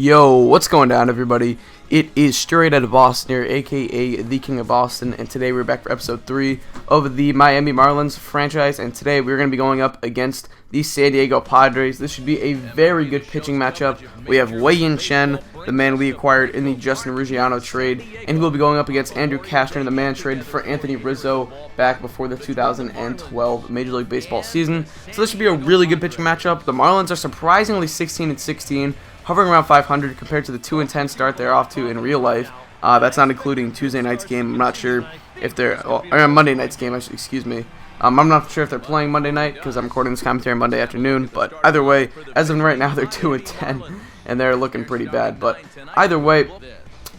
Yo, what's going down, everybody? It is straight out of Boston here, aka the King of Boston, and today we're back for episode 3 of the Miami Marlins franchise, and today we're going to be going up against the San Diego Padres. This should be a very good pitching matchup. We have Wei Yin Chen, the man we acquired in the Justin Ruggiano trade, and we'll be going up against Andrew Cashner, the man traded for Anthony Rizzo back before the 2012 Major League Baseball season. So this should be a really good pitching matchup. The Marlins are surprisingly 16-16, hovering around 500 compared to the 2-10 start they're off to in real life. That's not including Tuesday night's game. I'm not sure if they're or Monday night's game. Excuse me. I'm not sure if they're playing Monday night because I'm recording this commentary Monday afternoon. But either way, as of right now, they're 2-10 and they're looking pretty bad. But either way,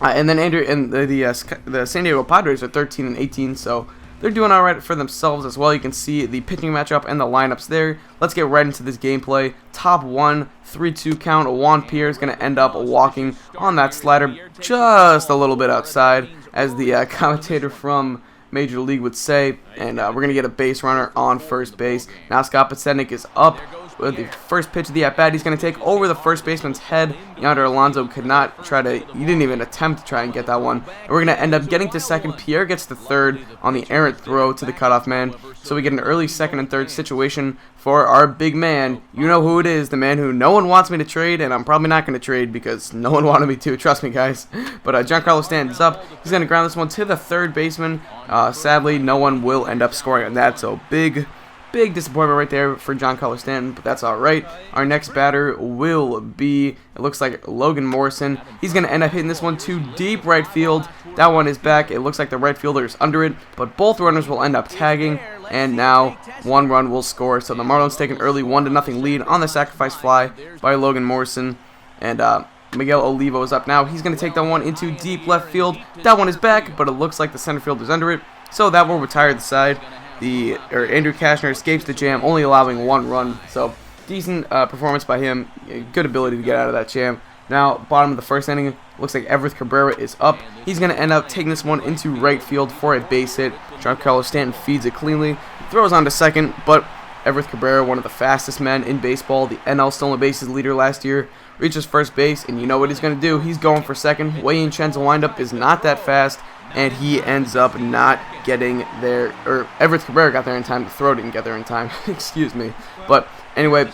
and then Andrew and the San Diego Padres are 13-18, so they're doing all right for themselves as well. You can see the pitching matchup and the lineups there. Let's get right into this gameplay. Top 1, 3-2 count. Juan Pierre is going to end up walking on that slider just a little bit outside, as the commentator from Major League would say. And we're going to get a base runner on first base. Now Scott Podsednik is up. With the first pitch of the at-bat, he's going to take over the first baseman's head. Yonder Alonso could not try to, he didn't even attempt to try and get that one. And we're going to end up getting to second. Pierre gets to third on the errant throw to the cutoff man. So we get an early second and third situation for our big man. You know who it is, the man who no one wants me to trade, and I'm probably not going to trade because no one wanted me to, trust me guys. But Giancarlo Stanton is up. He's going to ground this one to the third baseman. Sadly, no one will end up scoring on that, so big disappointment right there for Giancarlo Stanton, but that's alright. Our next batter will be, it looks like Logan Morrison. He's going to end up hitting this one to deep right field. That one is back. It looks like the right fielder is under it, but both runners will end up tagging, and now one run will score. So the Marlins take an early 1-0 lead on the sacrifice fly by Logan Morrison, and Miguel Olivo is up now. He's going to take that one into deep left field. That one is back, but it looks like the center fielder is under it, so that will retire the side. Andrew Cashner escapes the jam, only allowing one run. So decent performance by him. Good ability to get out of that jam. Now, bottom of the first inning, looks like Everett Cabrera is up. He's going to end up taking this one into right field for a base hit. Giancarlo Stanton feeds it cleanly, throws on to second, but Everett Cabrera, one of the fastest men in baseball, the NL stolen bases leader last year, reaches first base, and you know what he's going to do. He's going for second. Wei Yin Chen's windup is not that fast, and he ends up not getting there, or Everett Cabrera got there in time. The throw didn't get there in time, excuse me. But anyway,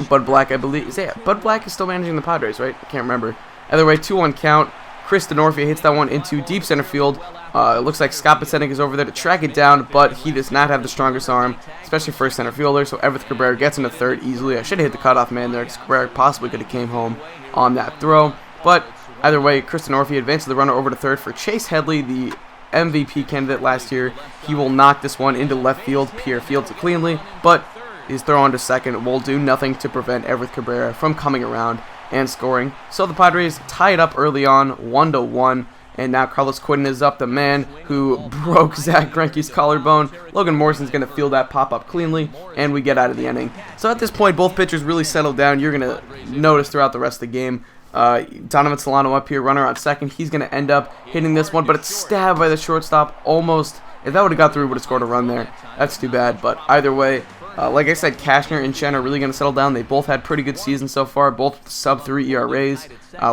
Bud Black, I believe, Bud Black is still managing the Padres, right? I can't remember. Either way, 2-1 count. Chris DeNorfia hits that one into deep center field. It looks like Scott Podsednik is over there to track it down, but he does not have the strongest arm, especially for a center fielder, so Everett Cabrera gets into third easily. I should have hit the cutoff man there, because Cabrera possibly could have came home on that throw, but either way, Chris DeNorfia advances the runner over to third for Chase Headley, the MVP candidate last year. He will knock this one into left field. Pierre fields it cleanly, but his throw on to second will do nothing to prevent Everett Cabrera from coming around and scoring. So the Padres tie it up early on, 1-1, and now Carlos Quinn is up, the man who broke Zach Greinke's collarbone. Logan Morrison's going to field that pop-up cleanly, and we get out of the inning. So at this point, both pitchers really settled down. You're going to notice throughout the rest of the game. Donovan Solano up here, runner on second. He's going to end up hitting this one, but it's stabbed by the shortstop almost. If that would have got through, would have scored a run there. That's too bad, but either way, like I said, Cashner and Chen are really going to settle down. They both had pretty good seasons so far, both sub-3 ERAs.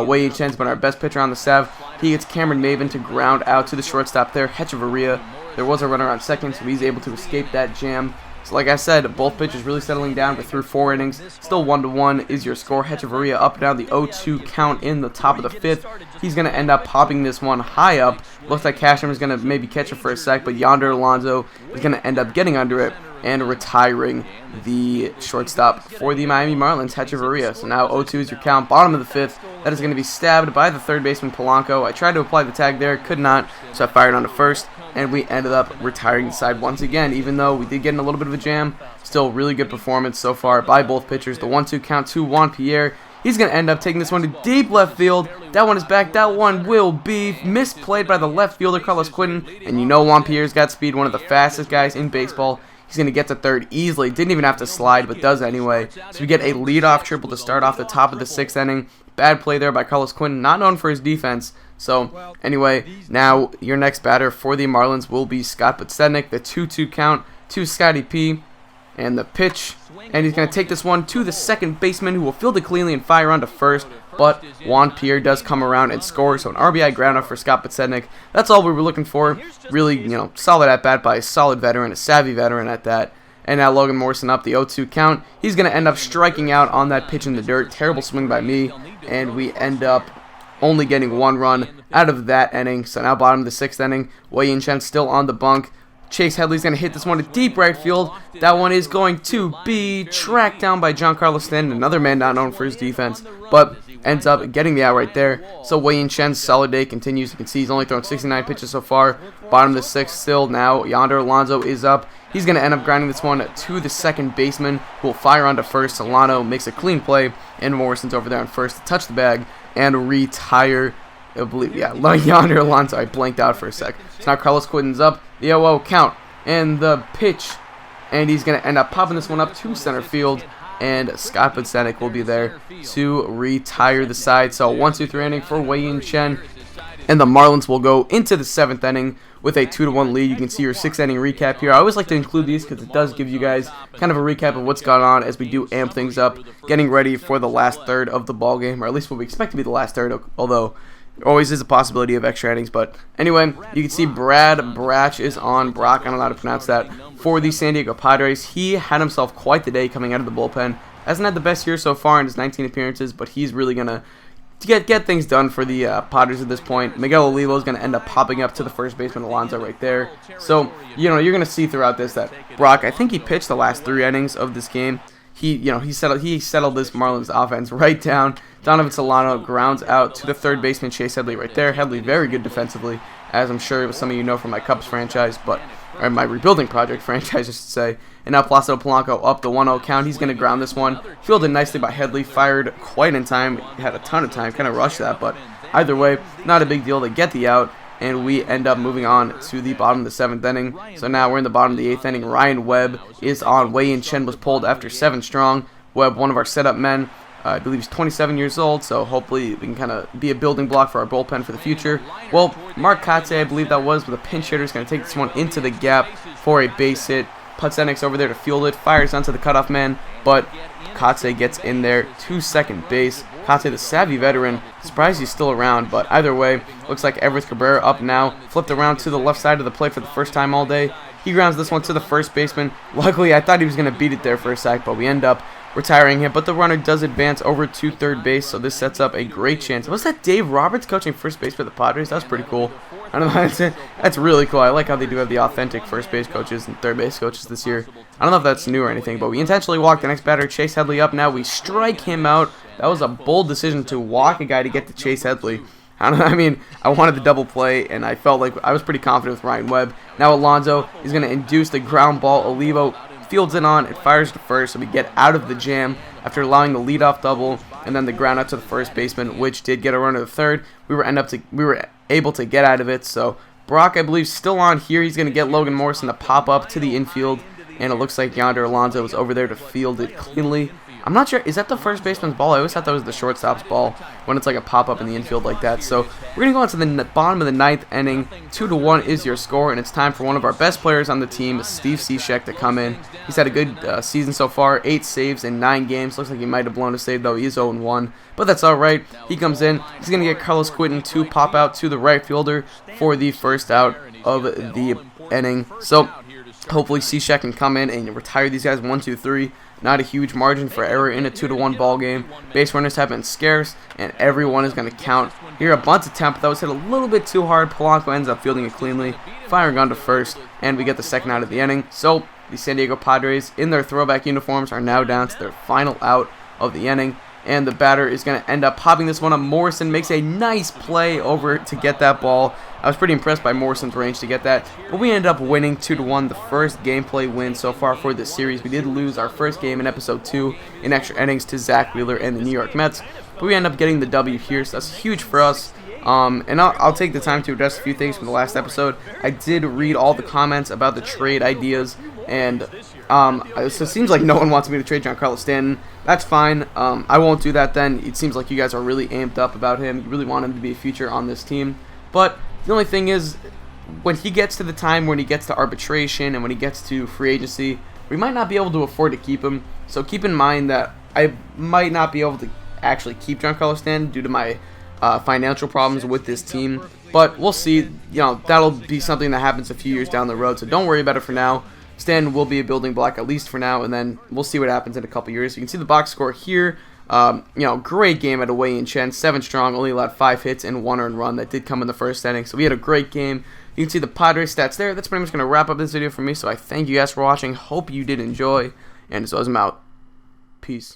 Wei Yin Chen's been our best pitcher on the staff. He gets Cameron Maven to ground out to the shortstop there. Hechavarria, there was a runner on second, so he's able to escape that jam. So like I said, both pitchers really settling down. We're through 4 innings. Still 1-1 is your score. Hechavarria up down the 0-2 count in the top of the 5th. He's going to end up popping this one high up. Looks like Cashner is going to maybe catch it for a sec, but Yonder Alonso is going to end up getting under it and retiring the shortstop for the Miami Marlins, Hechavarria. So now 0-2 is your count. Bottom of the 5th. That is going to be stabbed by the third baseman, Polanco. I tried to apply the tag there, could not, so I fired on to first. And we ended up retiring the side once again, even though we did get in a little bit of a jam. Still really good performance so far by both pitchers. The 1-2 count to Juan Pierre. He's going to end up taking this one to deep left field. That one is back. That one will be misplayed by the left fielder, Carlos Quinn. And you know Juan Pierre's got speed, one of the fastest guys in baseball. He's going to get to third easily. Didn't even have to slide, but does anyway. So we get a leadoff triple to start off the top of the 6th inning. Bad play there by Carlos Quinn, not known for his defense. So, anyway, now your next batter for the Marlins will be Scott Podsednik. The 2-2 count to Scotty P. And the pitch, and he's going to take this one to the second baseman, who will field it cleanly and fire on to first. but Juan Pierre does come around and score, so an RBI groundout for Scott Podsednik. That's all we were looking for. Really, solid at bat by a solid veteran, a savvy veteran at that. And now Logan Morrison up the 0-2 count. He's going to end up striking out on that pitch in the dirt. Terrible swing by me, and we end up only getting 1 run out of that inning. So now bottom of the 6th inning, Wei Yin Chen still on the bunk. Chase Headley's going to hit this one to deep right field. That one is going to be tracked down by Giancarlo Stanton, another man not known for his defense, but ends up getting the out right there. So Wei Yin Chen's solid day continues. You can see he's only thrown 69 pitches so far. Bottom of the 6th still now. Yonder Alonso is up. He's going to end up grinding this one to the second baseman, who will fire onto first. Solano makes a clean play, and Morrison's over there on first to touch the bag and retire. I believe, Yonder Alonso. I blanked out for a sec. So now Carlos Quinton's up. The 0-0 count and the pitch, and he's going to end up popping this one up to center field, and Scott Podsednik will be there to retire the side. So 1-2-3 inning for Wei Yin Chen, and the Marlins will go into the 7th inning with a 2-1 lead. You can see your 6th inning recap here. I always like to include these because it does give you guys kind of a recap of what's gone on as we do amp things up, getting ready for the last third of the ball game, or at least what we expect to be the last third, although there always is a possibility of extra innings. But anyway, you can see Brad Brach is on. Brock, I don't know how to pronounce that, for the San Diego Padres. He had himself quite the day coming out of the bullpen. Hasn't had the best year so far in his 19 appearances, but he's really going to get things done for the Padres at this point. Miguel Olivo is going to end up popping up to the first baseman Alonso right there. So, you're going to see throughout this that Brock, I think he pitched the last 3 innings of this game. He settled this Marlins offense right down. Donovan Solano grounds out to the third baseman Chase Headley right there. Headley very good defensively, as I'm sure some of you know from my Cubs franchise, or my rebuilding project franchise, I should say. And now Placido Polanco up the 1-0 count. He's going to ground this one. Fielded nicely by Headley. Fired quite in time. Had a ton of time. Kind of rushed that, but either way, not a big deal to get the out. And we end up moving on to the bottom of the 7th inning. So now we're in the bottom of the 8th inning. Ryan Webb is on. Wei Yin Chen was pulled after 7 strong. Webb, one of our setup men. I believe he's 27 years old, so hopefully we can kind of be a building block for our bullpen for the future. Well, Mark Kotze, I believe that was, with a pinch hitter, is going to take this one into the gap for a base hit. Podsednik's over there to field it, fires onto the cutoff man, but Kotze gets in there to second base. Kotze, the savvy veteran, surprised he's still around, but either way, looks like Everett Cabrera up now, flipped around to the left side of the plate for the first time all day. He grounds this one to the first baseman. Luckily, I thought he was going to beat it there for a sec, but we end up retiring him. But the runner does advance over to third base, so this sets up a great chance. Was that Dave Roberts coaching first base for the Padres? That was pretty cool. I don't know. That's really cool. I like how they do have the authentic first base coaches and third base coaches this year. I don't know if that's new or anything, but we intentionally walk the next batter, Chase Headley up. Now we strike him out. That was a bold decision to walk a guy to get to Chase Headley. I wanted the double play, and I felt like I was pretty confident with Ryan Webb. Now Alonso is going to induce the ground ball. Olivo fields it on and fires to first, so we get out of the jam after allowing the leadoff double and then the ground out to the first baseman, which did get a run to the third. We were able to get out of it. So Brock, I believe, still on here. He's going to get Logan Morrison to pop up to the infield, and it looks like Yonder Alonso was over there to field it cleanly. I'm not sure. Is that the first baseman's ball? I always thought that was the shortstop's ball when it's like a pop-up in the infield like that. So we're going to go on to the bottom of the 9th inning. 2-1 is your score, and it's time for one of our best players on the team, Steve Cishek, to come in. He's had a good season so far, 8 saves in 9 games. Looks like he might have blown a save, though. He is 0-1, but that's all right. He comes in. He's going to get Carlos Quinton to pop out to the right fielder for the first out of the inning. So hopefully Cishek can come in and retire these guys 1-2-3. Not a huge margin for error in a 2-1 ball game. Base runners have been scarce, and everyone is going to count. Here, a bunt attempt that was hit a little bit too hard. Polanco ends up fielding it cleanly, firing on to first, and we get the second out of the inning. So the San Diego Padres, in their throwback uniforms, are now down to their final out of the inning. And the batter is going to end up popping this one up. Morrison makes a nice play over to get that ball. I was pretty impressed by Morrison's range to get that. But we ended up winning 2-1, the first gameplay win so far for this series. We did lose our first game in Episode 2 in extra innings to Zach Wheeler and the New York Mets. But we end up getting the W here, so that's huge for us. And I'll take the time to address a few things from the last episode. I did read all the comments about the trade ideas, and so it seems like no one wants me to trade Giancarlo Stanton. That's fine. I won't do that then. It seems like you guys are really amped up about him. You really want him to be a future on this team. But the only thing is, when he gets to the time when he gets to arbitration and when he gets to free agency, we might not be able to afford to keep him. So keep in mind that I might not be able to actually keep Giancarlo Stanton due to my financial problems with this team. But we'll see. You know, that'll be something that happens a few years down the road, so don't worry about it for now. Stanton will be a building block at least for now, and then we'll see what happens in a couple years. You can see the box score here. You know, great game out of Wei Yin Chen, 7 strong, only allowed 5 hits and 1 earned run. That did come in the first inning, so we had a great game. You can see the Padres stats there. That's pretty much going to wrap up this video for me, so I thank you guys for watching. Hope you did enjoy, and as always, I'm out. Peace.